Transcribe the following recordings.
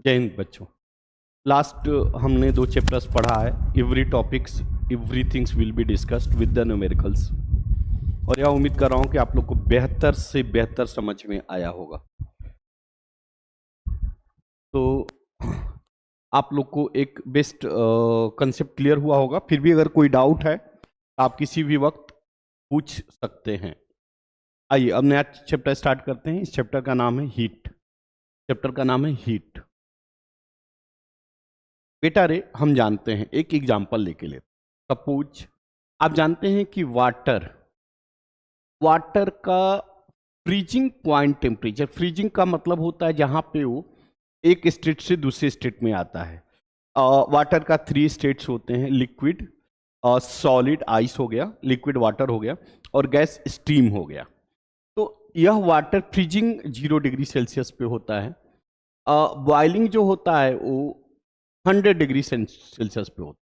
जय हिंद बच्चों। लास्ट हमने 2 चैप्टर्स पढ़ा है। Every topics everything's will be discussed with the numericals, और यह उम्मीद कर रहा हूं कि आप लोग को बेहतर से बेहतर समझ में आया होगा। तो आप लोग को एक बेस्ट कंसेप्ट क्लियर हुआ होगा। फिर भी अगर कोई डाउट है आप किसी भी वक्त पूछ सकते हैं। आइए अब नया चैप्टर स्टार्ट करते हैं। इस चैप्टर का नाम है हीट। चैप्टर का नाम है हीट। बेटा रे, हम जानते हैं, एक एग्जांपल लेके ले। सपोज आप जानते हैं कि वाटर का फ्रीजिंग पॉइंट टेम्परेचर, फ्रीजिंग का मतलब होता है जहां पे वो एक स्टेट से दूसरे स्टेट में आता है। वाटर का 3 स्टेट्स होते हैं, लिक्विड, सॉलिड आइस हो गया, लिक्विड वाटर हो गया, और गैस स्टीम हो गया। तो यह वाटर फ्रीजिंग 0 डिग्री सेल्सियस पे होता है। बॉइलिंग जो होता है वो 100 डिग्री सेल्सियस पे होता है।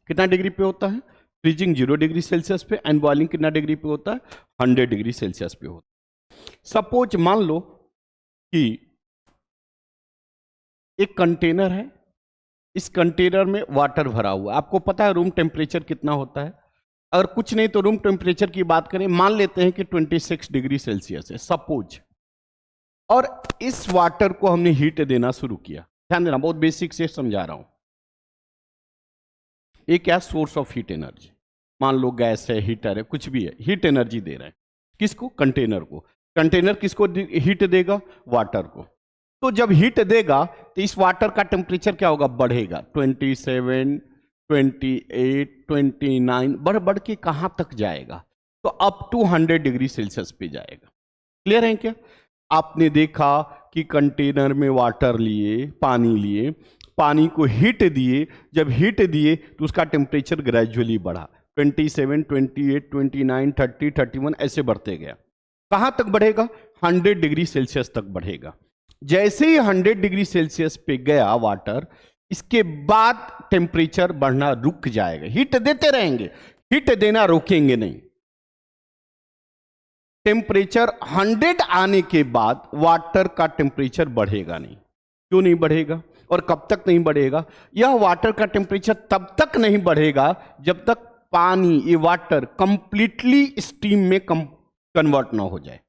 कितना डिग्री पे होता है? फ्रीजिंग 0 डिग्री सेल्सियस पे, एंड बॉइलिंग कितना डिग्री पे होता है? 100 डिग्री सेल्सियस पे होता है। सपोज मान लो कि एक कंटेनर है, इस कंटेनर में वाटर भरा हुआ है। आपको पता है रूम टेम्परेचर कितना होता है? अगर कुछ नहीं तो रूम टेम्परेचर की बात करें, मान लेते हैं कि 26 डिग्री सेल्सियस है सपोज, और इस वाटर को हमने हीट देना शुरू किया। ध्यान देना, बहुत बेसिक से समझा रहा हूं। ये क्या सोर्स ऑफ हीट एनर्जी, मान लो गैस है, हीटर है, कुछ भी है, हीट एनर्जी दे रहे हैं। किसको? कंटेनर को। कंटेनर किसको हीट देगा? वाटर को। तो जब हीट देगा तो इस वाटर का टेम्परेचर क्या होगा? बढ़ेगा। 27, 28, 29 बढ़ बढ़ के कहां तक जाएगा? तो अप टू 100 डिग्री सेल्सियस पे जाएगा। क्लियर है क्या? आपने देखा कि कंटेनर में वाटर लिए, पानी लिए, पानी को हीट दिए, जब हीट दिए तो उसका टेम्परेचर ग्रेजुअली बढ़ा। 27, 28, 29, 30, 31 ऐसे बढ़ते गया। कहां तक बढ़ेगा? 100 डिग्री सेल्सियस तक बढ़ेगा। जैसे ही 100 डिग्री सेल्सियस पे गया वाटर, इसके बाद टेम्परेचर बढ़ना रुक जाएगा। हीट देते रहेंगे, हीट देना रोकेंगे नहीं। टेम्परेचर 100 आने के बाद वाटर का टेम्परेचर बढ़ेगा नहीं। क्यों नहीं बढ़ेगा और कब तक नहीं बढ़ेगा? यह वाटर का टेम्परेचर तब तक नहीं बढ़ेगा जब तक पानी, ये वाटर कंप्लीटली स्टीम में कन्वर्ट ना हो जाए।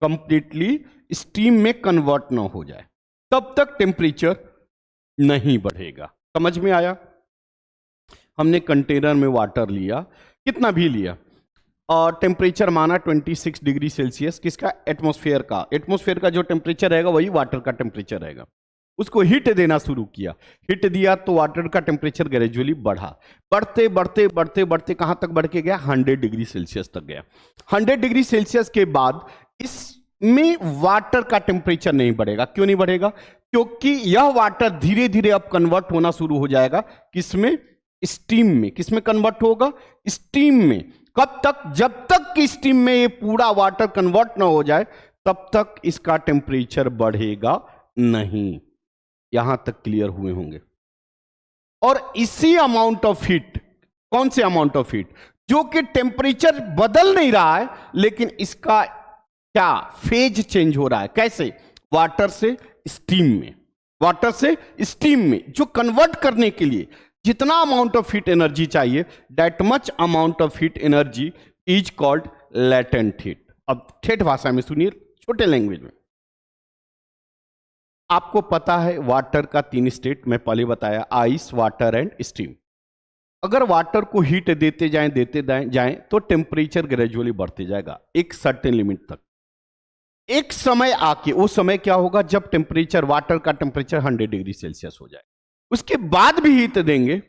कंप्लीटली स्टीम में कन्वर्ट ना हो जाए, तब तक टेम्परेचर नहीं बढ़ेगा। समझ में आया? हमने कंटेनर में वाटर लिया, कितना भी लिया, और टेम्परेचर माना 26 डिग्री सेल्सियस। किसका? एटमॉस्फेयर का। एटमॉस्फेयर का जो टेम्परेचर रहेगा वही वाटर का टेम्परेचर रहेगा। उसको हीट देना शुरू किया, हीट दिया तो वाटर का टेम्परेचर ग्रेजुअली बढ़ा। बढ़ते बढ़ते बढ़ते बढ़ते कहां तक बढ़ के गया? 100 डिग्री सेल्सियस तक गया। 100 डिग्री सेल्सियस के बाद इसमें वाटर का टेम्परेचर नहीं बढ़ेगा। क्यों नहीं बढ़ेगा? क्योंकि यह वाटर धीरे धीरे अब कन्वर्ट होना शुरू हो जाएगा। किसमें? स्टीम में। किसमें कन्वर्ट होगा? स्टीम में। कब तक? जब तक कि स्टीम में ये पूरा वाटर कन्वर्ट ना हो जाए तब तक इसका टेम्परेचर बढ़ेगा नहीं। यहां तक क्लियर हुए होंगे। और इसी अमाउंट ऑफ हीट, कौन से अमाउंट ऑफ हीट? जो कि टेम्परेचर बदल नहीं रहा है, लेकिन इसका क्या फेज चेंज हो रहा है। कैसे? वाटर से स्टीम में। वाटर से स्टीम में जो कन्वर्ट करने के लिए जितना अमाउंट ऑफ हीट एनर्जी चाहिए, that much amount of heat energy is called latent heat. अब ठेठ भाषा में सुनिए, छोटे लैंग्वेज में। आपको पता है वाटर का 3 स्टेट मैं पहले बताया, आइस, वाटर एंड स्टीम। अगर वाटर को हीट देते जाएं तो टेम्परेचर ग्रेजुअली बढ़ते जाएगा एक सर्टेन लिमिट तक। एक समय आके, वो समय क्या होगा? जब टेम्परेचर, वाटर का टेम्परेचर 100 डिग्री सेल्सियस हो जाए। उसके बाद भी हीट देंगे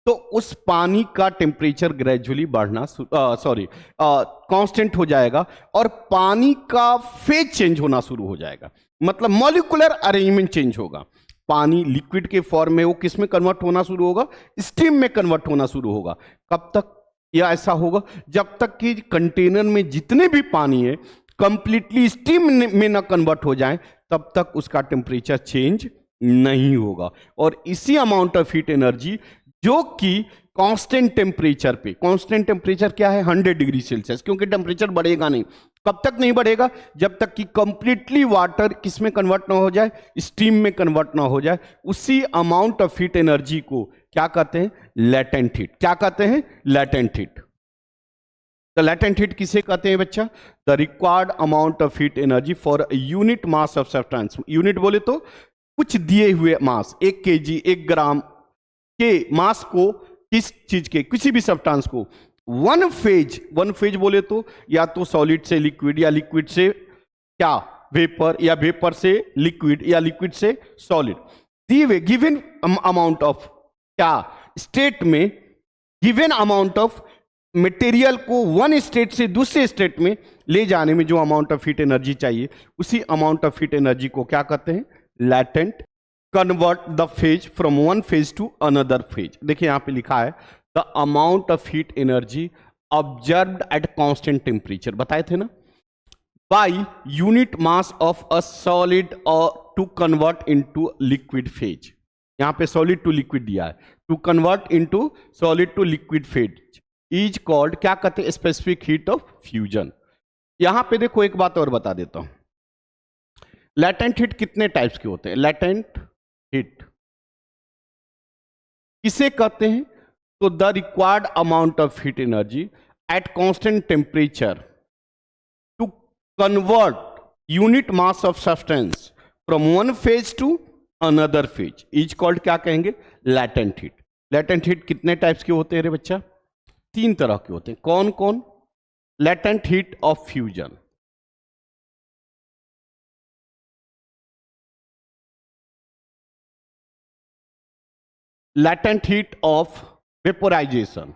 तो उस पानी का टेम्परेचर ग्रेजुअली बढ़ना कांस्टेंट हो जाएगा, और पानी का फेज चेंज होना शुरू हो जाएगा। मतलब मॉलिक्यूलर अरेंजमेंट चेंज होगा। पानी लिक्विड के फॉर्म में वो किस में कन्वर्ट होना शुरू होगा? स्टीम में कन्वर्ट होना शुरू होगा। कब तक यह ऐसा होगा? जब तक कि कंटेनर में जितने भी पानी है कंप्लीटली स्टीम में ना कन्वर्ट हो जाए, तब तक उसका टेम्परेचर चेंज नहीं होगा। और इसी अमाउंट ऑफ हीट एनर्जी जो कि कांस्टेंट टेम्परेचर पे, कांस्टेंट टेम्परेचर क्या है? 100 डिग्री सेल्सियस, क्योंकि टेम्परेचर बढ़ेगा नहीं, कब तक नहीं बढ़ेगा? जब तक कि कंप्लीटली वाटर किस में कन्वर्ट ना हो जाए, स्टीम में कन्वर्ट ना हो जाए। उसी अमाउंट ऑफ हीट एनर्जी को क्या कहते हैं? Latent heat. क्या कहते हैं? Latent heat. तो लेटेंट हीट किसे कहते हैं बच्चा? The required amount of heat energy for unit mass of substance. Unit बोले तो कुछ दिए हुए मास, 1 kg 1 ग्राम के मास को, किस चीज के, किसी भी सब्सटेंस को वन फेज बोले तो या तो सॉलिड से लिक्विड, या लिक्विड से क्या वेपर, या वेपर से लिक्विड, या लिक्विड से सॉलिड, दिए गिवन अमाउंट ऑफ क्या स्टेट में, गिवन अमाउंट ऑफ मटेरियल को वन स्टेट से दूसरे स्टेट में ले जाने में जो अमाउंट ऑफ हीट एनर्जी चाहिए, उसी अमाउंट ऑफ हीट एनर्जी को क्या कहते हैं? Latent. Convert the phase from one phase to another phase. देखिए यहां पे लिखा है the amount of heat energy absorbed at constant temperature, बताए थे ना, by unit mass of a solid और to convert into liquid phase. यहां पे सॉलिड टू लिक्विड दिया है, to convert into solid to liquid phase is called, क्या कहते हैं? Specific heat of fusion. यहां पे देखो एक बात और बता देता हूं, लैटेंट हीट कितने टाइप्स के होते हैं? लैटेंट हीट किसे कहते हैं? तो the required amount of heat energy at constant temperature to convert unit mass of substance from one phase to another phase is called, क्या कहेंगे? Latent heat. लैटेंट हीट कितने टाइप्स के होते हैं रे बच्चा? 3 तरह के होते हैं। कौन कौन? Latent heat of fusion, latent heat of vaporization,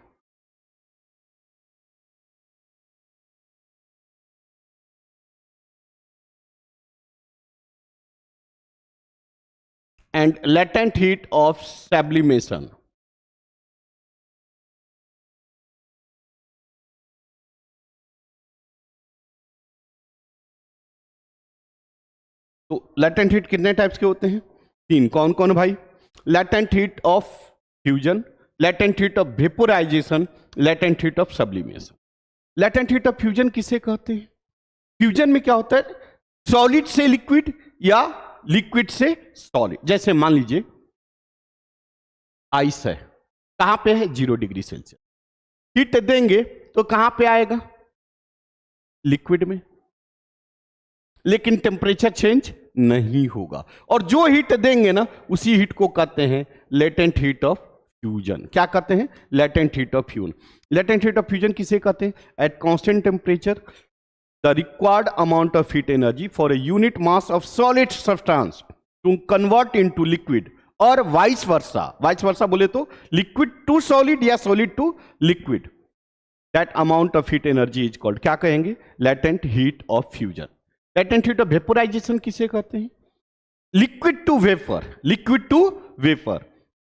and latent heat of sublimation. तो लेटेंट हीट कितने टाइप्स के होते हैं? 3। कौन कौन भाई? Latent heat of fusion, latent heat of vaporization, latent heat of sublimation. Latent heat of fusion किसे कहते हैं? फ्यूजन में क्या होता है? सॉलिड से लिक्विड या लिक्विड से सॉलिड। जैसे मान लीजिए आइस है, कहां पे है? 0 डिग्री सेल्सियस। हीट देंगे तो कहां पे आएगा? लिक्विड में, लेकिन टेम्परेचर चेंज नहीं होगा। और जो हीट देंगे ना, उसी हीट को कहते हैं लेटेंट हीट ऑफ फ्यूजन। क्या कहते हैं? Latent heat of fusion. Latent heat of fusion किसे कहते हैं? At constant temperature the required amount of heat energy for a unit mass of solid substance to convert into liquid, और vice versa. Vice versa बोले तो liquid to solid या solid to liquid. That amount of heat energy is called, क्या कहेंगे? Latent heat of fusion. Latent heat of vaporization किसे कहते हैं? Liquid to vapour, liquid to vapour,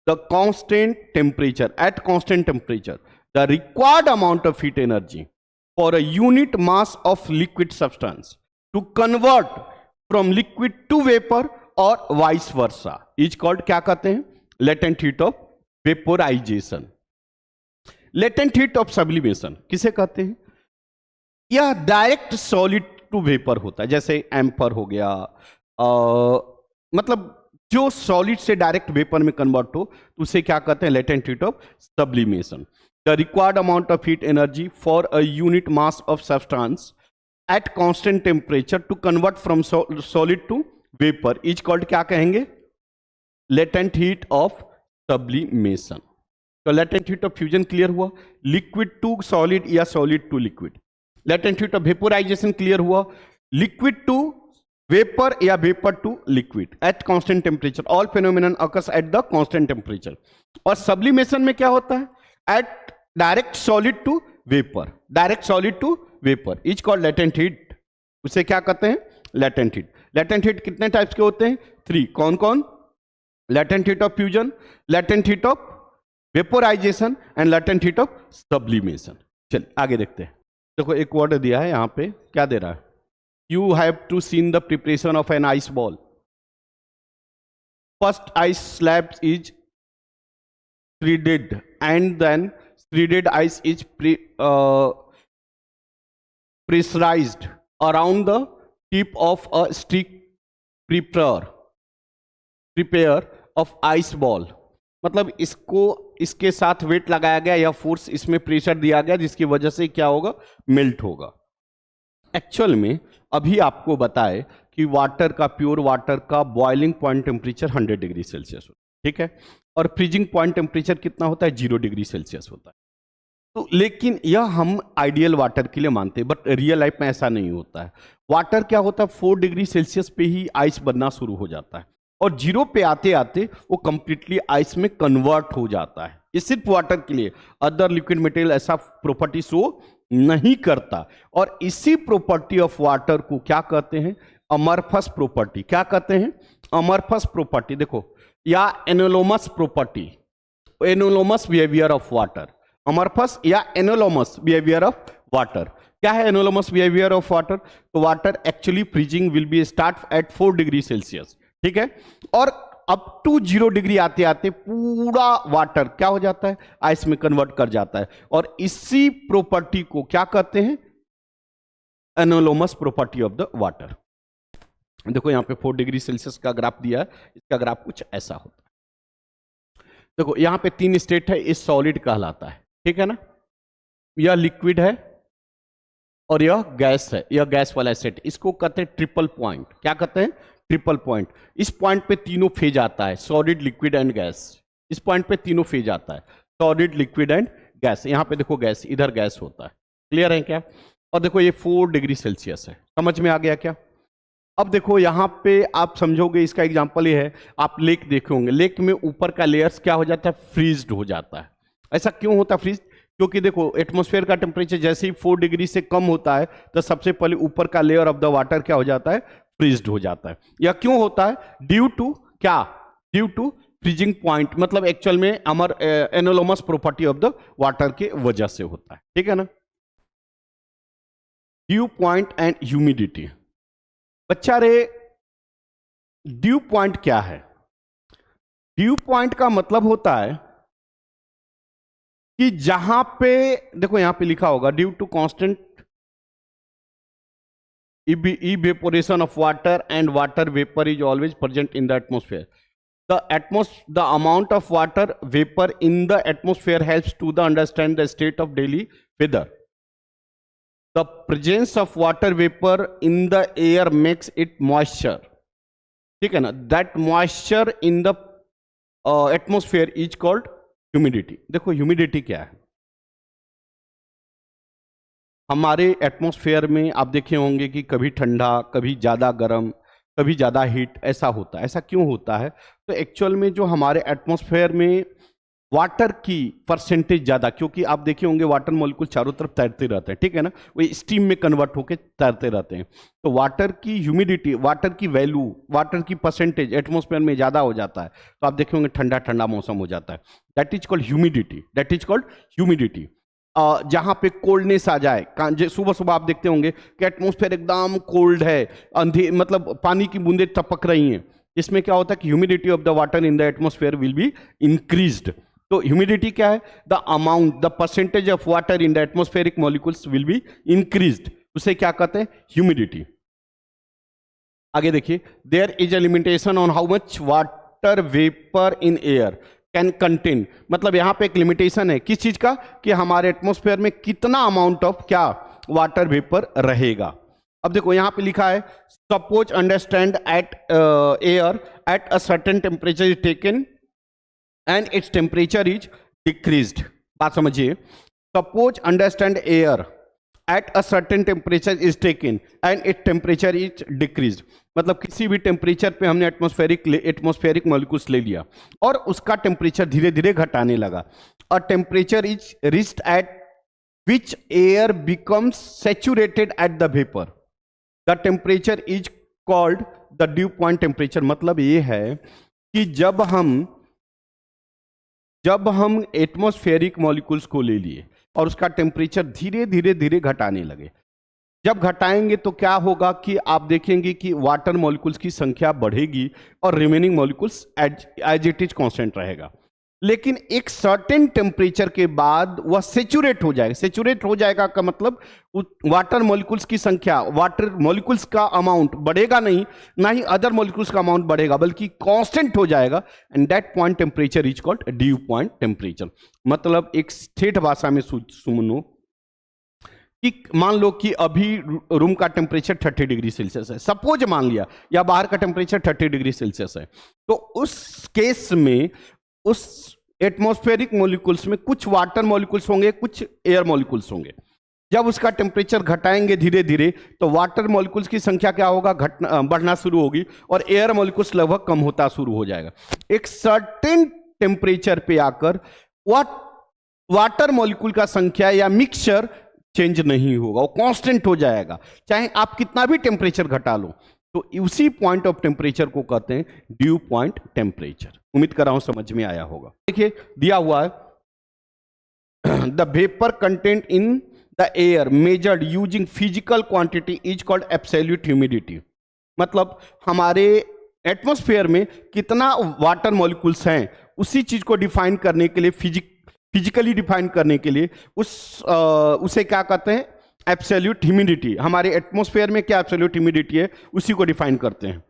the constant temperature, at constant temperature the required amount of heat energy for a unit mass of liquid substance to convert from liquid to vapour और vice versa is called, क्या कहते हैं? Latent heat of vaporization. Latent heat of sublimation किसे कहते हैं? यह direct solid to vapour होता है, जैसे एम्पर हो गया, मतलब जो सॉलिड से डायरेक्ट वेपर में कन्वर्ट हो, तो उसे क्या कहते हैं? Latent heat of sublimation. The required amount of heat energy for a unit mass of substance at constant temperature to convert from solid to vapour is called, क्या कहेंगे? Latent heat of sublimation. तो latent heat of fusion clear हुआ, liquid to solid या solid to liquid. Latent heat of vaporisation clear हुआ, liquid to vapour या vapour to liquid at constant temperature. All phenomenon occurs at the constant temperature. और sublimation में क्या होता है? At direct solid to vapour, direct solid to vapour is called latent heat. उसे क्या कहते हैं? Latent heat. लेटेंट हीट कितने टाइप्स के होते हैं? 3। कौन कौन? Latent heat of fusion, latent heat of vaporization and latent heat of sublimation. चलिए आगे देखते हैं। देखो एक वर्ड दिया है यहां पे, क्या दे रहा है? You have to seen the preparation of an ice ball. First ice slab is shredded and then shredded ice is pressurized around the tip of a stick prepare of ice ball, मतलब इसको इसके साथ wait लगाया गया या force इसमें pressure दिया गया जिसकी वजह से क्या होगा, मेल्ट होगा। एक्चुअल में अभी आपको बताए कि वाटर का, प्योर वाटर का boiling point temperature 100 degree Celsius होता है, ठीक है, और फ्रीजिंग पॉइंट टेम्परेचर कितना होता है, 0 डिग्री सेल्सियस होता है। तो लेकिन यह हम आइडियल वाटर के लिए मानते हैं, बट रियल लाइफ में ऐसा नहीं होता है। वाटर क्या होता है, 4 डिग्री सेल्सियस पे ही आइस बनना शुरू हो जाता है और 0 पे आते आते वो कंप्लीटली आइस में कन्वर्ट हो जाता है। ये सिर्फ वाटर के लिए, अदर लिक्विड मटेरियल ऐसा प्रॉपर्टी शो नहीं करता। और इसी प्रॉपर्टी ऑफ वाटर को क्या कहते हैं, अमरफस प्रॉपर्टी। क्या कहते हैं, अमरफस प्रॉपर्टी। देखो, या एनोलोमस property, एनोलोमस behaviour of water, amorphous या एनोलोमस बिहेवियर ऑफ वाटर। क्या है एनोलोमस बिहेवियर ऑफ वाटर, तो water actually freezing will be start at 4 degree Celsius, ठीक है, और अप टू 0 डिग्री आते आते पूरा वाटर क्या हो जाता है, आइस में कन्वर्ट कर जाता है। और इसी प्रॉपर्टी को क्या कहते हैं, एनोलोमस प्रॉपर्टी ऑफ द वाटर। देखो यहां पे 4 डिग्री सेल्सियस का ग्राफ दिया है, इसका ग्राफ कुछ ऐसा होता है। देखो यहां पे 3 स्टेट है, इस सॉलिड कहलाता है, ठीक है ना, यह लिक्विड है और यह गैस है, यह गैस वाला स्टेट, इसको कहते हैं ट्रिपल पॉइंट। क्या कहते हैं, ट्रिपल पॉइंट। इस पॉइंट पे तीनों फेज आता है, सॉलिड, लिक्विड एंड गैस। इस पॉइंट पे तीनों फेज आता है, सॉलिड, लिक्विड एंड गैस। यहां पे देखो गैस, इधर गैस होता है, क्लियर है क्या। और देखो ये 4 डिग्री सेल्सियस है, समझ में आ गया क्या। अब देखो यहां पे आप समझोगे, इसका एग्जांपल ये है, आप लेक देखे होंगे, लेक में ऊपर का लेयर्स क्या हो जाता है, फ्रीज्ड हो जाता है। ऐसा क्यों होता है फ्रीज, क्योंकि देखो एटमॉस्फेयर का टेम्परेचर जैसे ही 4 डिग्री से कम होता है तो सबसे पहले ऊपर का लेयर ऑफ द वाटर क्या हो जाता है, फ्रीज्ड हो जाता है। यह क्यों होता है, ड्यू टू क्या, ड्यू टू फ्रीजिंग पॉइंट, मतलब एक्चुअल में अमर एनोलोमस प्रॉपर्टी ऑफ द वाटर के वजह से होता है, ठीक है ना। Due point and humidity. बच्चा रे, ड्यू पॉइंट क्या है, ड्यू पॉइंट का मतलब होता है कि जहां पे, देखो यहां पे लिखा होगा, due to constant evaporation of water and water vapor is always present in the atmosphere. The amount of water vapor in the atmosphere helps to understand the state of daily weather. The presence of water vapor in the air makes it moisture. ठीक है ना, that moisture in the atmosphere is called humidity. देखो humidity क्या है, हमारे atmosphere में आप देखे होंगे कि कभी ठंडा, कभी ज़्यादा गर्म, कभी ज़्यादा हीट, ऐसा होता है। ऐसा क्यों होता है, तो एक्चुअल में जो हमारे एटमॉस्फेयर में वाटर की परसेंटेज ज़्यादा, क्योंकि आप देखे होंगे वाटर मॉलिक्यूल चारों तरफ तैरते रहते हैं, ठीक है ना, वो स्टीम में कन्वर्ट होकर तैरते रहते हैं। तो वाटर की ह्यूमिडिटी, वाटर की वैल्यू, वाटर की परसेंटेज एटमॉस्फेयर में ज़्यादा हो जाता है, तो आप देखे होंगे ठंडा ठंडा मौसम हो जाता है। That is called humidity, that is called humidity. जहां पे कोल्डनेस आ जाए, सुबह सुबह आप देखते होंगे कि एटमॉस्फेयर एकदम कोल्ड है, अंधे मतलब पानी की बूंदें टपक रही हैं, इसमें क्या होता है कि humidity of the water in the atmosphere will be increased. तो ह्यूमिडिटी क्या है, the amount, the percentage of water in the atmospheric molecules will be increased, उसे क्या कहते हैं, ह्यूमिडिटी। आगे देखिए, there is a limitation on how much water vapour in air can contain, मतलब यहां पे एक लिमिटेशन है, किस चीज का, कि हमारे एटमॉस्फेयर में कितना अमाउंट ऑफ क्या वाटर वेपर रहेगा। अब देखो यहां पे लिखा है, suppose understand at air at a certain temperature is taken and its temperature is decreased. बात समझिए, suppose understand air at a certain temperature is taken and it temperature is decreased, मतलब किसी भी टेम्परेचर पे हमने एटमॉस्फेरिक मॉलिक्यूल्स ले लिया और उसका टेम्परेचर धीरे धीरे घटाने लगा। अ temperature is reached eight which air becomes saturated at the vapour, the temperature is called the due point temperature. मतलब ये है कि जब हम एटमॉस्फेरिक मॉलिक्यूल्स को ले लिए और उसका टेम्परेचर धीरे धीरे घटाने लगे, जब घटाएंगे तो क्या होगा कि आप देखेंगे कि वाटर मॉलिक्यूल्स की संख्या बढ़ेगी और remaining molecules as it is constant रहेगा। लेकिन एक सर्टेन टेम्परेचर के बाद वह सेचुरेट हो जाएगा। सेचुरेट हो जाएगा का मतलब वाटर मॉलिक्यूल्स की संख्या, वाटर मॉलिक्यूल्स का अमाउंट बढ़ेगा नहीं, ना ही अदर मॉलिक्यूल्स का अमाउंट बढ़ेगा, बल्कि कांस्टेंट हो जाएगा। And that point temperature is called due point temperature. मतलब एक ठेठ भाषा में सुनो कि मान लो कि अभी रूम का टेम्परेचर 30 डिग्री सेल्सियस है, सपोज मान लिया, या बाहर का टेम्परेचर 30 डिग्री सेल्सियस है, तो उस केस में उस एटमॉस्फेरिक मॉलिक्यूल्स में कुछ वाटर मॉलिक्यूल्स होंगे, कुछ एयर मॉलिक्यूल्स होंगे। जब उसका टेम्परेचर घटाएंगे धीरे धीरे, तो वाटर मॉलिक्यूल्स की संख्या क्या होगा, बढ़ना शुरू होगी, और एयर मॉलिक्यूल्स लगभग कम होता शुरू हो जाएगा। एक सर्टेन टेम्परेचर पे आकर वाटर मॉलिक्यूल का संख्या या मिक्सचर चेंज नहीं होगा, वो कांस्टेंट हो जाएगा, चाहे आप कितना भी टेम्परेचर घटा लो। तो उसी पॉइंट ऑफ टेम्परेचर को कहते हैं ड्यू पॉइंट टेम्परेचर। उम्मीद कर रहा हूं समझ में आया होगा। देखिए दिया हुआ है the vapour content in the air measured using physical quantity is called absolute humidity. मतलब हमारे एटमॉस्फेयर में कितना वाटर मॉलिक्यूल्स हैं, उसी चीज को डिफाइन करने के लिए, फिजिकली डिफाइन करने के लिए उसे क्या कहते हैं, एब्सोल्यूट ह्यूमिडिटी। हमारे एटमॉस्फेयर में क्या एब्सोल्यूट ह्यूमिडिटी है, उसी को डिफाइन करते हैं।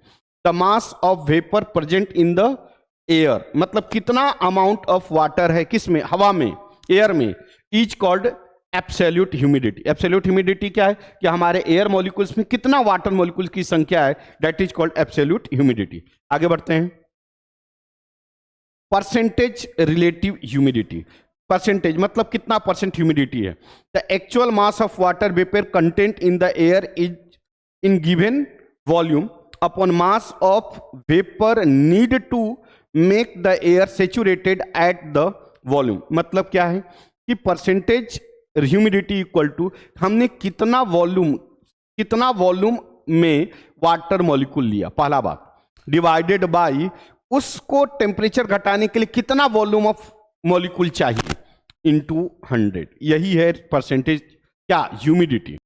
The mass of vapour present in the air, मतलब कितना अमाउंट ऑफ वाटर है किसमें, हवा में, एयर में, is called absolute humidity. Absolute humidity क्या है कि हमारे एयर मॉलिक्यूल्स में कितना वाटर मॉलिक्यूल्स की संख्या है, that is called absolute humidity. आगे बढ़ते हैं। Percentage relative humidity. परसेंटेज मतलब कितना परसेंट ह्यूमिडिटी है। The actual mass of water vapour content in the air is in given volume upon mass of vapour need to make the air saturated at the volume. मतलब क्या है कि percentage humidity equal to हमने कितना volume में water molecule लिया, पहला बात, डिवाइडेड बाय उसको टेम्परेचर घटाने के लिए कितना वॉल्यूम ऑफ मॉलिक्यूल चाहिए इनटू 100। यही है परसेंटेज क्या, humidity.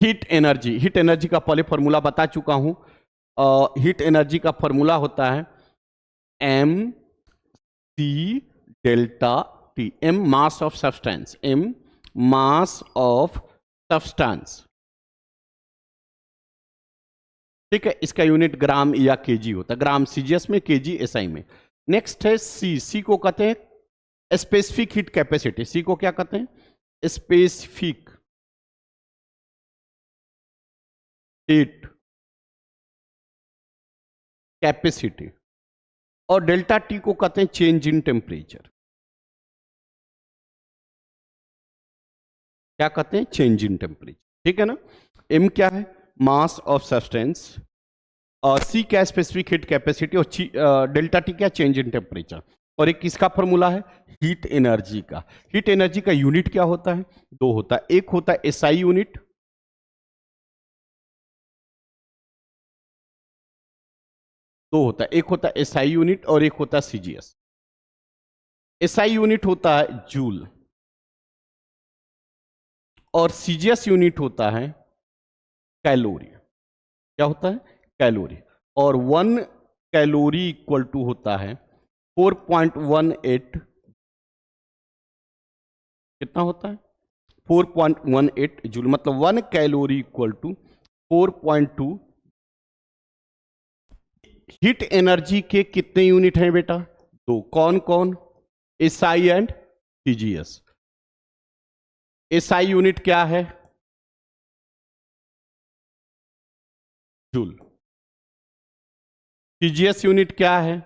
Heat energy, heat energy का पहले फॉर्मूला बता चुका हूं। हीट एनर्जी का फॉर्मूला होता है m c delta T. m mass of substance, m mass of substance, ठीक है। इसका यूनिट ग्राम या केजी होता है, ग्राम सीजीएस में, केजी एसआई में। नेक्स्ट है सी को कहते हैं स्पेसिफिक हीट कैपेसिटी। सी को क्या कहते हैं, स्पेसिफिक हीट कैपेसिटी। और डेल्टा टी को कहते हैं चेंज इन टेम्परेचर। क्या कहते हैं, चेंज इन टेम्परेचर, ठीक है ना। एम क्या है, मास ऑफ सब्सटेंस, और सी क्या, स्पेसिफिक हीट कैपेसिटी, और डेल्टा टी क्या, चेंज इन टेम्परेचर। और एक किसका फॉर्मूला है, हीट एनर्जी का। हीट एनर्जी का यूनिट क्या होता है, दो होता है, एक होता है एसआई यूनिट, दो होता है, एक होता है एसआई यूनिट और एक होता है सीजीएस। एसआई यूनिट होता है जूल और सीजीएस यूनिट होता है कैलोरी। क्या होता है, कैलोरी। और 1 कैलोरी इक्वल टू होता है 4.18, कितना होता है, 4.18 जूल। मतलब 1 calorie equal to 4.2। Heat energy के कितने यूनिट हैं बेटा, दो। कौन कौन, SI and CGS. SI unit क्या है, जूल। सीजीएस यूनिट क्या है,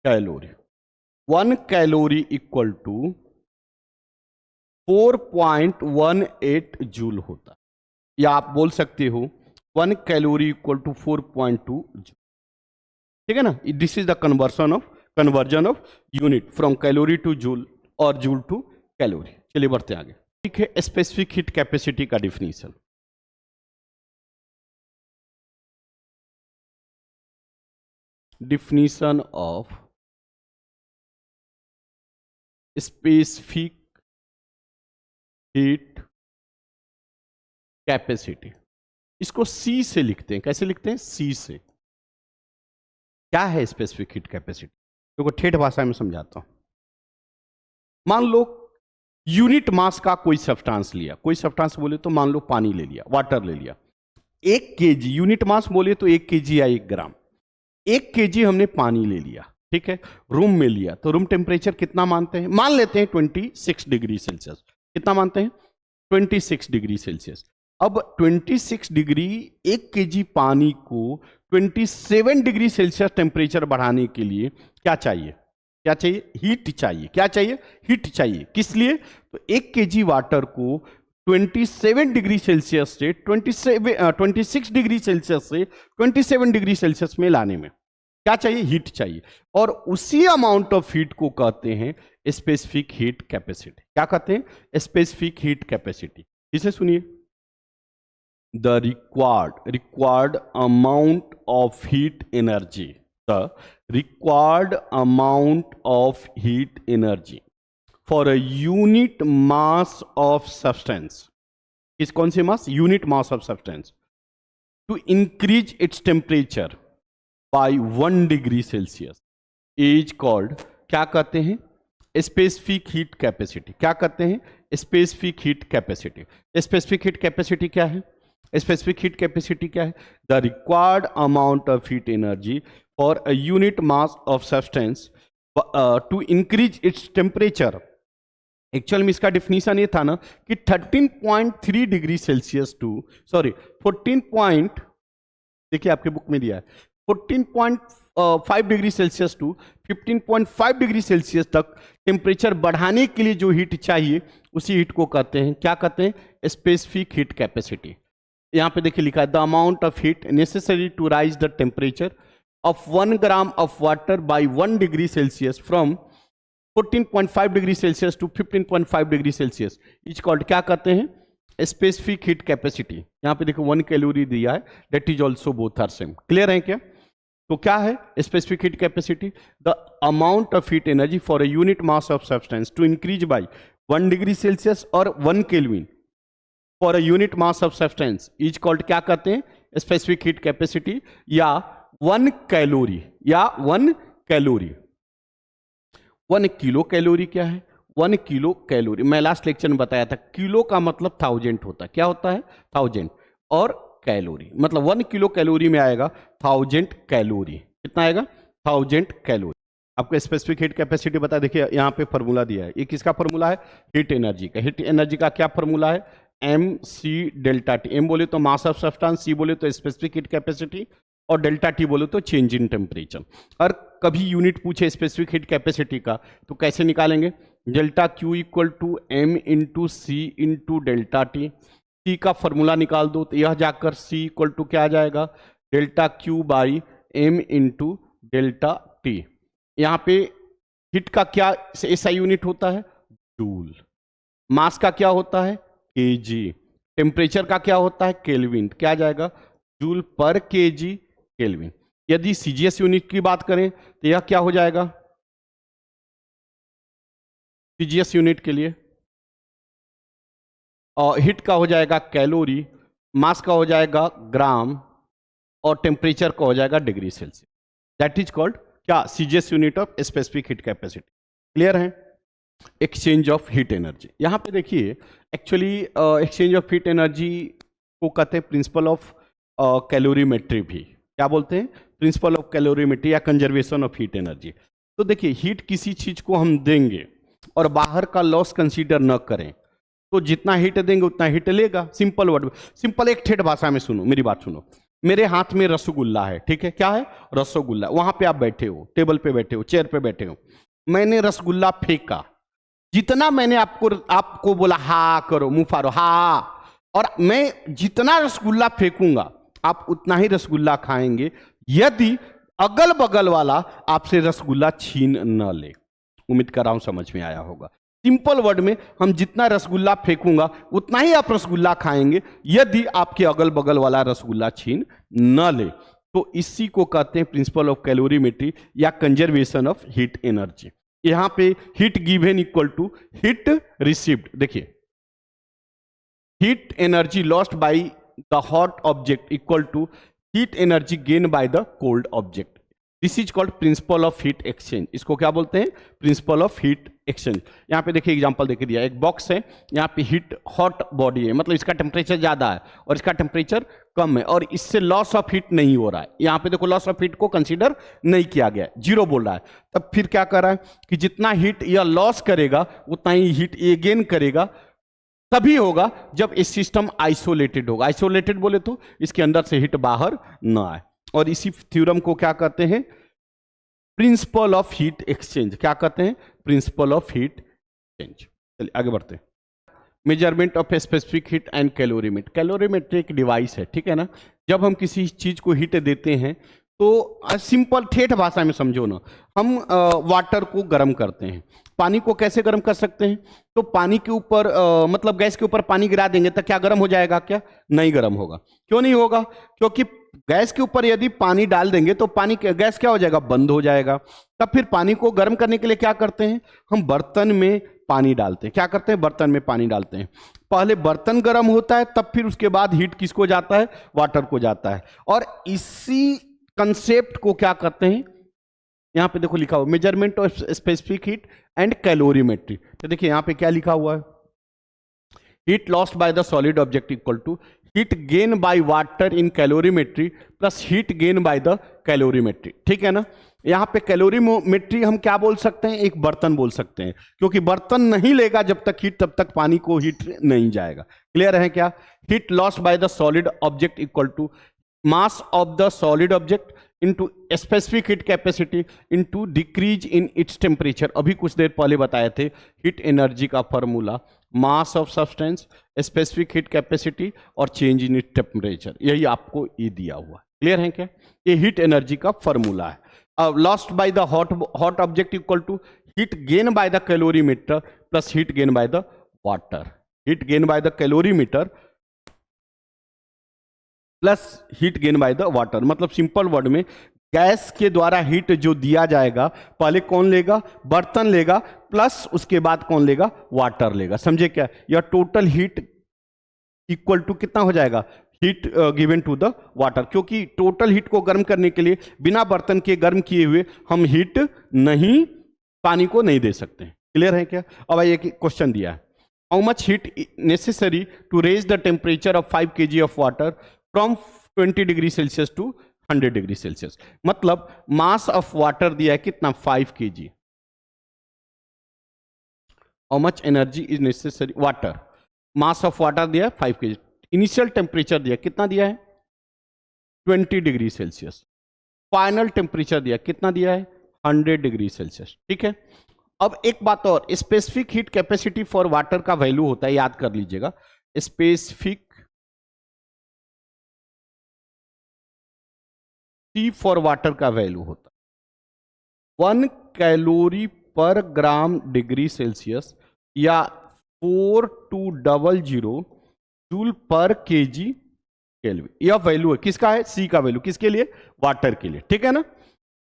calorie. 1 calorie equal to 4.18 joule होता है, या आप बोल सकते हो 1 कैलोरी इक्वल टू 4.2 जूल, ठीक है ना। This is the conversion of unit from calorie two joule और जूल टू कैलोरी। चलिए बढ़ते आगे, ठीक है। स्पेसिफिक हीट कैपेसिटी का definition, definition of specific heat capacity. इसको सी से लिखते हैं, कैसे लिखते हैं, सी से। क्या है स्पेसिफिक हीट कैपेसिटी, देखो ठेठ भाषा में समझाता हूं। मान लो यूनिट मास का कोई सब्सटेंस लिया, कोई सब्सटेंस बोले तो मान लो पानी ले लिया, वाटर ले लिया। 1 kg यूनिट मास बोले तो 1 kg या 1 ग्राम। 1 kg हमने पानी ले लिया, ठीक है, रूम में लिया, तो रूम टेम्परेचर कितना मानते हैं? मान लेते हैं 26 डिग्री सेल्सियस। कितना मानते हैं? 26 डिग्री सेल्सियस। अब 26 डिग्री 1 kg पानी को 27 डिग्री सेल्सियस टेम्परेचर बढ़ाने के लिए क्या चाहिए? क्या चाहिए? हीट चाहिए। क्या चाहिए? हीट चाहिए। किस लिए? तो 1 kg वाटर को 27 डिग्री सेल्सियस से 26 डिग्री सेल्सियस से 27 डिग्री सेल्सियस में लाने में क्या चाहिए? हीट चाहिए। और उसी अमाउंट ऑफ हीट को कहते हैं स्पेसिफिक हीट कैपेसिटी। क्या कहते हैं? Specific heat capacity. इसे सुनिए, the required amount of heat energy, the required amount of heat energy for a unit mass of substance, किस कौन से mass? Unit mass of substance, to increase its temperature by 1 degree Celsius is called, क्या कहते हैं? Specific heat capacity. क्या कहते हैं? Specific heat capacity. Specific heat capacity क्या है? स्पेसिफिक हीट कैपेसिटी क्या है? The required amount of heat energy for a unit mass of substance to increase its temperature. Actual में इसका डिफिनीशन ये था ना कि 13.3 डिग्री सेल्सियस टू 14 देखिए आपके बुक में दिया है 14.5 degree Celsius to 15.5 degree Celsius तक टेम्परेचर बढ़ाने के लिए जो हीट चाहिए उसी हीट को कहते हैं, क्या कहते हैं? Specific heat capacity. यहां पे देखिए लिखा है the amount of heat necessary to raise the temperature of 1 gram of water by 1 degree Celsius from 14.5 degree Celsius to 15.5 degree Celsius is called, क्या कहते हैं? Specific heat capacity. यहां पे देखो 1 कैलोरी दिया है, that is also both are same. Clear है क्या? तो क्या है specific heat capacity? The amount of heat energy for a unit mass of substance to increase by 1 degree Celsius और 1 kelvin for a unit mass of substance is called, क्या कहते हैं? Specific heat capacity या 1 calorie या 1 calorie. 1 kilo calorie क्या है? 1 kilo calorie, मैं last lecture में बताया था, किलो का मतलब 1000 होता है। क्या होता है? 1000। और कैलोरी मतलब 1 किलो कैलोरी में आएगा 1000 कैलोरी। कितना आएगा? 1000 कैलोरी। आपको स्पेसिफिक हीट कैपेसिटी बता, देखिए यहाँ पे फॉर्मूला दिया है। ये किसका फॉर्मूला है? हीट एनर्जी का। हीट एनर्जी का क्या फॉर्मूला है? mc delta T. एम बोले तो मास ऑफ सब्सटेंस, सी बोले तो स्पेसिफिक हीट कैपेसिटी, और डेल्टा टी बोले तो चेंज इन टेम्परेचर। और कभी यूनिट पूछे स्पेसिफिक हीट कैपेसिटी का तो कैसे निकालेंगे? Delta Q equal to M into C into delta T. T का फॉर्मूला निकाल दो तो यह जाकर सी इक्वल टू क्या आ जाएगा? Delta Q by M into delta T. यहाँ पे हीट का क्या ऐसा यूनिट होता है? जूल। मास का क्या होता है? केजी। टेम्परेचर का क्या होता है? केल्विन। क्या आ जाएगा? जूल पर केजी केल्विन। यदि सीजीएस यूनिट की बात करें तो यह क्या हो जाएगा? सीजीएस यूनिट के लिए और हीट का हो जाएगा कैलोरी, मास का हो जाएगा ग्राम, और टेम्परेचर का हो जाएगा degree Celsius. That is called क्या? CGS unit of specific heat capacity. Clear है? Exchange of heat energy. यहां पे देखिए actually exchange of heat energy को कहते हैं प्रिंसिपल ऑफ कैलोरीमेट्री भी। क्या बोलते हैं? प्रिंसिपल ऑफ कैलोरीमेट्री या कंजर्वेशन ऑफ हीट एनर्जी। तो देखिए हीट किसी चीज को हम देंगे और बाहर का लॉस कंसीडर न करें तो जितना हीट देंगे उतना हीट लेगा। सिंपल वर्ड, सिंपल एक ठेठ भाषा में सुनो, मेरी बात सुनो। मेरे हाथ में रसगुल्ला है, ठीक है? क्या है? रसगुल्ला। वहां पे आप बैठे हो, टेबल पे बैठे हो, चेयर पे बैठे हो, मैंने रसगुल्ला फेंका। जितना मैंने आपको बोला हा करो, मुंह फाड़ो हा, और मैं जितना रसगुल्ला फेंकूंगा आप उतना ही रसगुल्ला खाएंगे यदि अगल बगल वाला आपसे रसगुल्ला छीन न ले। उम्मीद कर रहा हूं समझ में आया होगा। सिंपल वर्ड में, हम जितना रसगुल्ला फेंकूंगा उतना ही आप रसगुल्ला खाएंगे यदि आपके अगल बगल वाला रसगुल्ला छीन न ले। तो इसी को कहते हैं प्रिंसिपल ऑफ कैलोरीमेट्री या कंजर्वेशन ऑफ हीट एनर्जी। यहां पे heat given equal to heat received. देखिए heat energy lost by the hot object equal to heat energy gain by the cold object. This is called principle of heat exchange. इसको क्या बोलते हैं? Principle of heat exchange. यहाँ पे देखिए example देके दिया, एक बॉक्स है, यहाँ पे हीट हॉट बॉडी है, मतलब इसका टेम्परेचर ज्यादा है और इसका टेम्परेचर कम है और इससे लॉस ऑफ हीट नहीं हो रहा है। यहाँ पे देखो लॉस ऑफ हीट को कंसीडर नहीं किया गया, जीरो बोल रहा है। तब फिर क्या कर रहा है कि जितना हीट यह लॉस करेगा उतना ही हीट ये गेन करेगा। तभी होगा जब इस सिस्टम आइसोलेटेड होगा। आइसोलेटेड बोले तो इसके अंदर से हीट बाहर ना आए, और इसी थ्योरम को क्या कहते हैं? Principle of heat exchange. क्या कहते हैं? Principle of heat exchange. चलिए आगे बढ़ते हैं। Measurement of specific heat and calorimeter. Calorimeter एक डिवाइस है, ठीक है ना। जब हम किसी चीज को हीट देते हैं तो सिंपल ठेठ भाषा में समझो ना, हम वाटर को गर्म करते हैं। पानी को कैसे गर्म कर सकते हैं? तो पानी के ऊपर मतलब गैस के ऊपर पानी गिरा देंगे तो क्या गर्म हो जाएगा? क्या नहीं गर्म होगा। क्यों नहीं होगा? क्योंकि गैस के ऊपर यदि पानी डाल देंगे तो पानी गैस क्या हो जाएगा? बंद हो जाएगा। तब फिर पानी को गर्म करने के लिए क्या करते हैं? हम बर्तन में पानी डालते हैं। क्या करते हैं? बर्तन में पानी डालते हैं। पहले बर्तन गर्म होता है, तब फिर उसके बाद हीट किसको जाता है? वाटर को जाता है। और इसी कंसेप्ट को क्या कहते हैं? यहां पे देखो लिखा हुआ measurement of specific heat and calorimetry. तो देखिए यहां पे क्या लिखा हुआ है? Heat lost by the solid object equal to heat gain by water in calorimetry plus heat gain by the calorimetry. ठीक है ना। यहां पे कैलोरीमेट्री हम क्या बोल सकते हैं? एक बर्तन बोल सकते हैं, क्योंकि बर्तन नहीं लेगा जब तक हीट तब तक पानी को हीट नहीं जाएगा। क्लियर है क्या? Heat lost by the solid object equal to mass of the solid object into specific heat capacity into decrease in its temperature. अभी कुछ देर पहले बताए थे हीट एनर्जी का formula, mass of substance, specific heat capacity और change in it temperature. यही आपको ये दिया हुआ है। क्लियर है क्या? ये हीट एनर्जी का फॉर्मूला है। Lost by the hot object equal to heat gain by the calorimeter plus heat gain by the water. Heat gain by the calorimeter plus heat gain by the water. मतलब simple word में gas के द्वारा heat जो दिया जाएगा, पहले कौन लेगा? बर्तन लेगा, प्लस उसके बाद कौन लेगा? वाटर लेगा। समझे क्या? यह टोटल हीट इक्वल टू कितना हो जाएगा? Heat given to the water. क्योंकि टोटल हीट को गर्म करने के लिए बिना बर्तन के गर्म किए हुए हम हीट नहीं, पानी को नहीं दे सकते। क्लियर है क्या? अब ये क्वेश्चन दिया है, how much heat necessary to raise the temperature of 5 kg of water from 20 degree Celsius to 100 degree Celsius. मतलब मास ऑफ वाटर दिया है कितना? 5 kg। How much energy is necessary? Water, mass of water दिया है 5 kg। Initial temperature दिया कितना? दिया है 20 डिग्री सेल्सियस। फाइनल टेम्परेचर दिया कितना? दिया है 100 डिग्री सेल्सियस। ठीक है। अब एक बात और, specific heat capacity for water का वैल्यू होता है, याद कर लीजिएगा। स्पेसिफिक टी फॉर वाटर का वैल्यू होता है 1 कैलोरी पर ग्राम डिग्री सेल्सियस या 4200 जूल पर केजी केल्विन। यह वैल्यू है किसका? है सी का वैल्यू। किसके लिए? वाटर के लिए। ठीक है ना।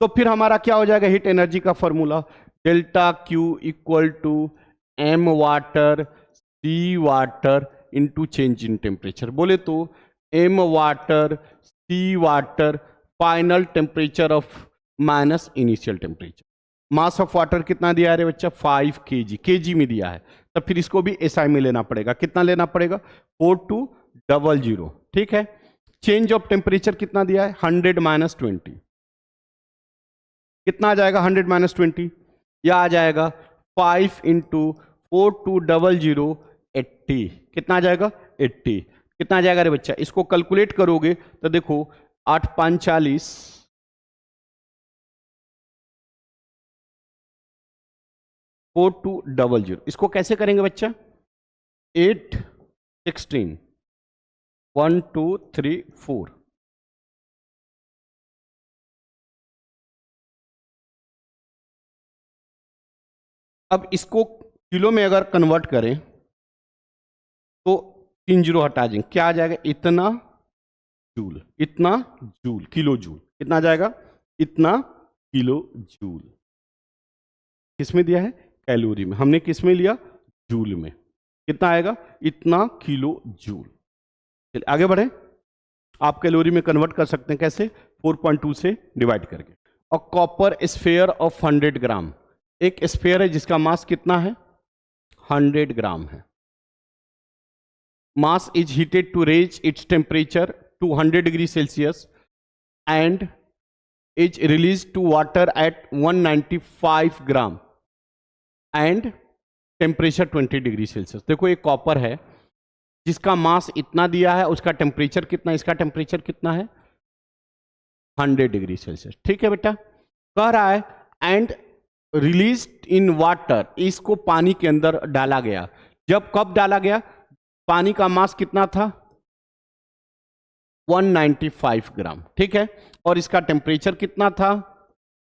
तो फिर हमारा क्या हो जाएगा? हीट एनर्जी का formula delta Q equal to M water C water into change in temperature. बोले तो M water C water final temperature of minus initial temperature. Mass of water कितना दिया है रे बच्चा? 5 kg, केजी में दिया है। तब फिर इसको भी एसआई में लेना पड़ेगा। कितना लेना पड़ेगा? 4200। ठीक है। चेंज ऑफ टेम्परेचर कितना दिया है? 100 माइनस 20। कितना आ जाएगा? 100 माइनस 20 या आ जाएगा 5 इंटू 4200 80। कितना आ जाएगा? 80। कितना आ जाएगा रे बच्चा? इसको कैलकुलेट करोगे तो देखो 8 5 40, 4200। इसको कैसे करेंगे बच्चा? 8 16 1 2 3 4। अब इसको किलो में अगर कन्वर्ट करें तो 3 जीरो हटा देंगे, क्या आ जाएगा? इतना जूल। इतना जूल, किलो जूल। कितना आ जाएगा? इतना किलो जूल। किसमें दिया है? कैलोरी में। हमने किसमें लिया? जूल में। कितना आएगा? इतना किलो जूल। चलिए आगे बढ़े। आप कैलोरी में कन्वर्ट कर सकते हैं कैसे? 4.2 से डिवाइड करके। अ कॉपर स्फेयर ऑफ 100 ग्राम, एक स्फेयर है जिसका मास कितना है 100 ग्राम है. Mass is heated to raise its temperature to 100 degree Celsius and is release to water at 195 gram and temperature 20 degree Celsius. देखो एक कॉपर है जिसका मास इतना दिया है, उसका टेम्परेचर कितना, इसका टेम्परेचर कितना है 100 डिग्री सेल्सियस. ठीक है बेटा, कह रहा है एंड रिलीज इन वाटर, इसको पानी के अंदर डाला गया. जब कब डाला गया, पानी का मास कितना था 195 ग्राम. ठीक है, और इसका टेम्परेचर कितना था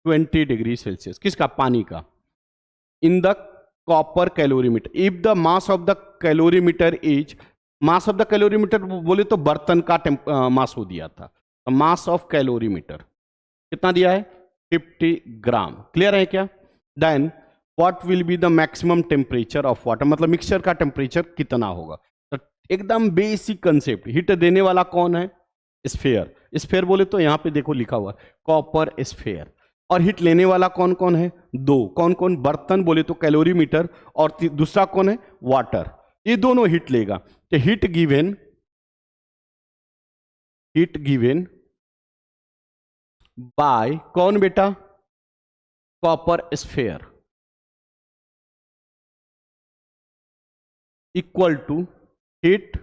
20 डिग्री सेल्सियस. किसका, पानी का. In the copper calorimeter, if the mass of the calorimeter is, mass of the calorimeter बोले तो बर्तन का मास हो दिया था. मास ऑफ कैलोरीमीटर कितना दिया है 50 ग्राम. क्लियर है क्या. Then what will be the maximum temperature of water, मतलब मिक्सचर का टेम्परेचर कितना होगा. तो एकदम बेसिक कंसेप्ट. हीट देने वाला कौन है, स्फेयर. स्फेयर बोले तो यहां पे देखो लिखा हुआ कॉपर स्फेयर. और हीट लेने वाला कौन कौन है, दो. कौन कौन, बर्तन बोले तो कैलोरीमीटर, और दूसरा कौन है वाटर. ये दोनों हीट लेगा. तो हीट गिवन बाय कौन बेटा, copper sphere, equal to heat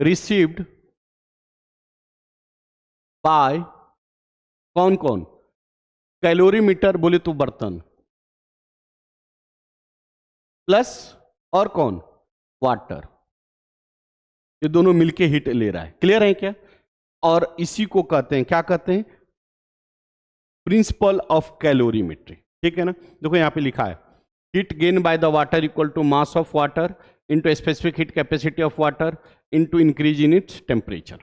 received by कौन कौन, कैलोरीमीटर बोले तो बर्तन, प्लस और कौन वाटर. ये दोनों मिलके हीट ले रहा है. क्लियर है क्या. और इसी को कहते हैं, क्या कहते हैं, प्रिंसिपल ऑफ कैलोरीमेट्री. ठीक है ना. देखो यहां पे लिखा है heat gain by the water equal to mass of water into specific heat capacity of water into increase in its temperature.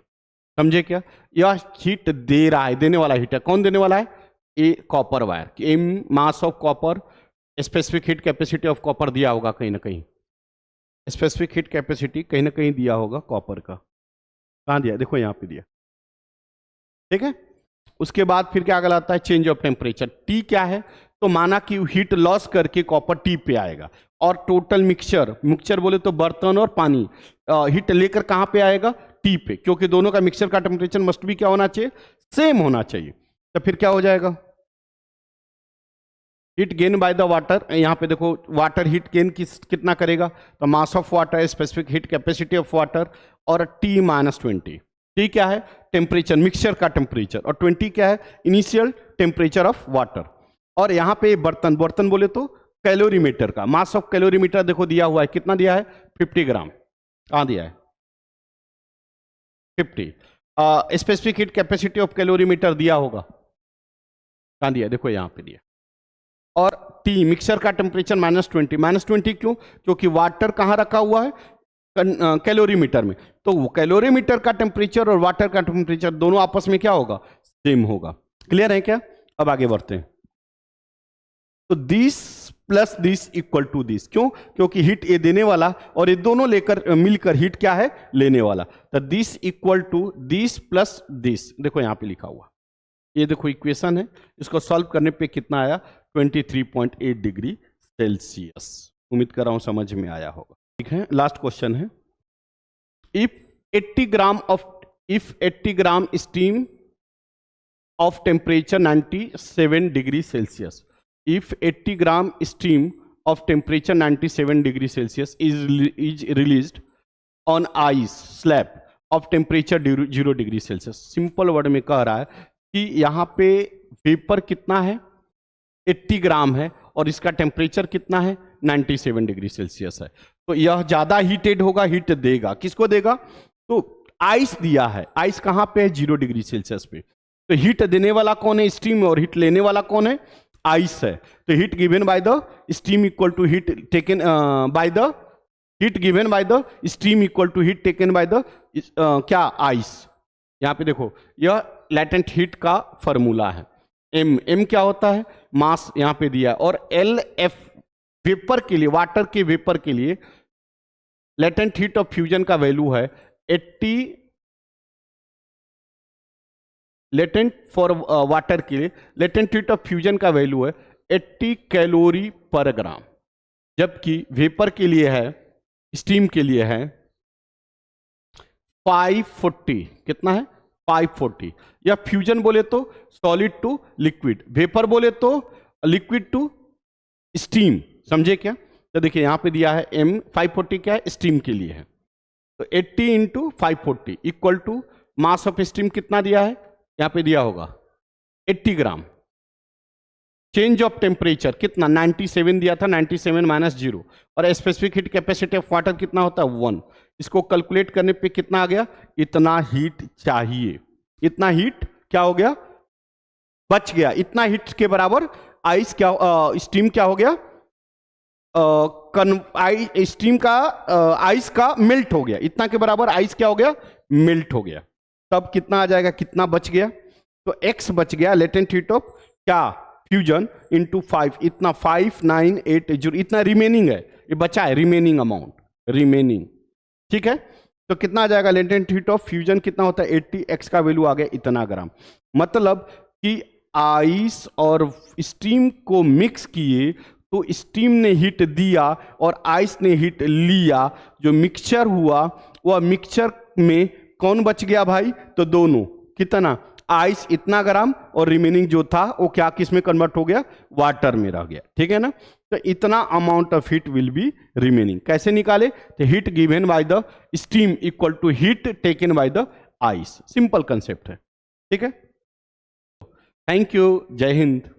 समझे क्या. यह हीट दे रहा है, देने वाला हीट है. कौन देने वाला है, a copper wire. M mass of copper, specific heat capacity of copper दिया होगा कहीं ना कहीं. स्पेसिफिक हीट कैपेसिटी कहीं ना कहीं दिया होगा कॉपर का. कहां दिया, देखो यहां पे दिया. ठीक है. उसके बाद फिर क्या कहलाता है, चेंज ऑफ टेम्परेचर. टी क्या है, तो माना कि हीट लॉस करके कॉपर टी पे आएगा. और टोटल मिक्सचर बोले तो बर्तन और पानी, हीट लेकर कहां पे आएगा, टी पे. क्योंकि दोनों का मिक्सचर का टेम्परेचर मस्ट भी क्या होना चाहिए, सेम होना चाहिए. तो फिर क्या हो जाएगा, heat gain by the water. यहां पे देखो वाटर हीट गेन कितना करेगा, तो मास of water, specific heat capacity of water, और टी -20. टी क्या है, टेम्परेचर, मिक्सचर का टेम्परेचर, और 20 क्या है, इनिशियल टेम्परेचर ऑफ वाटर. और यहां पे बर्तन बोले तो कैलोरीमीटर का मास ऑफ कैलोरीमीटर देखो दिया हुआ है, कितना दिया है 50 ग्राम. कहां दिया है 50. Specific heat capacity of calorimeter दिया होगा, कहां दिया, देखो यहां पे दिया. और टी मिक्सचर का टेम्परेचर -20 क्यों, क्योंकि वाटर कहां रखा हुआ है, कैलोरीमीटर में. तो कैलोरीमीटर का टेम्परेचर और वाटर का टेम्परेचर दोनों आपस में क्या होगा, सेम होगा. क्लियर है क्या. अब आगे बढ़ते हैं. तो this plus this equal to this. क्यों, क्योंकि हीट ये देने वाला और ये दोनों लेकर मिलकर हीट क्या है, लेने वाला. तो this equal to this plus this. देखो यहां पे लिखा हुआ, ये देखो इक्वेशन है. इसको सॉल्व करने पे कितना आया 23.8 डिग्री सेल्सियस. उम्मीद कर रहा हूं समझ में आया होगा. ठीक है, लास्ट क्वेश्चन है. If 80 gram steam of temperature 97 degree Celsius. If 80 gram steam of temperature 97 degree Celsius is released on ice slab of temperature 0 degree Celsius. Simple word में कह रहा है कि यहाँ पे वेपर कितना है 80 ग्राम है और इसका टेम्परेचर कितना है 97 डिग्री सेल्सियस है. तो यह ज्यादा हीटेड होगा, हीट देगा. किसको देगा, तो आइस दिया है. आइस कहाँ पे है 0 डिग्री सेल्सियस पे. तो हीट देने वाला कौन है, स्टीम, और हीट लेने वाला कौन है, आइस है. तो heat given by the steam equal to heat taken by the heat given by the steam equal to heat taken by the क्या, आइस. यहां पे देखो यह लैटेंट हीट का फॉर्मूला है. एम क्या होता है, मास यहां पे दिया है. और एल एफ वेपर के लिए, वाटर के वेपर के लिए लैटेंट हीट ऑफ फ्यूजन का वैल्यू है 80 लेटेंट फॉर वाटर के लिए लेटेंट हीट ऑफ फ्यूजन का वैल्यू है 80 कैलोरी पर ग्राम, जबकि वेपर के लिए है, स्टीम के लिए है 540। कितना है? 540। या फ्यूजन बोले तो सॉलिड टू लिक्विड, वेपर बोले तो लिक्विड टू स्टीम। समझे क्या? तो देखिए यहां पे दिया है m 540 क्या है? स्टीम के लिए है। तो 80 into 540 equal to mass of steam कितना दिया है? यहां पे दिया होगा 80 ग्राम। चेंज ऑफ टेम्परेचर कितना? 97 दिया था, 97 माइनस 0। और specific heat capacity of water कितना होता है? 1। इसको कैलकुलेट करने पे कितना आ गया? इतना हीट चाहिए। इतना हीट क्या हो गया? बच गया। इतना हीट के बराबर आइस क्या, स्टीम क्या हो गया? स्टीम का आइस का मेल्ट हो गया। इतना के बराबर आइस क्या हो गया? मेल्ट हो गया। तब कितना आ जाएगा? कितना बच गया? तो x बच गया लेटेंट हीट ऑफ क्या? Fusion into 5। इतना 5980 इतना रिमेनिंग है, ये बचा है रिमेनिंग अमाउंट, रिमेनिंग। ठीक है, तो कितना आ जाएगा? लेटेंट हीट ऑफ फ्यूजन कितना होता है? 80। x का वैल्यू आ गया इतना ग्राम। मतलब कि आइस और स्टीम को मिक्स किए तो स्टीम ने हीट दिया और आइस ने हीट लिया। जो मिक्सचर हुआ वह मिक्सचर में कौन बच गया भाई? तो दोनों। कितना? आइस इतना ग्राम और रिमेनिंग जो था वो क्या किस में कन्वर्ट हो गया? वाटर में रह गया। ठीक है ना? तो इतना amount of heat will be remaining. कैसे निकाले? तो heat given by the steam equal to heat taken by the ice. Simple concept है। ठीक है, थैंक यू, जय हिंद।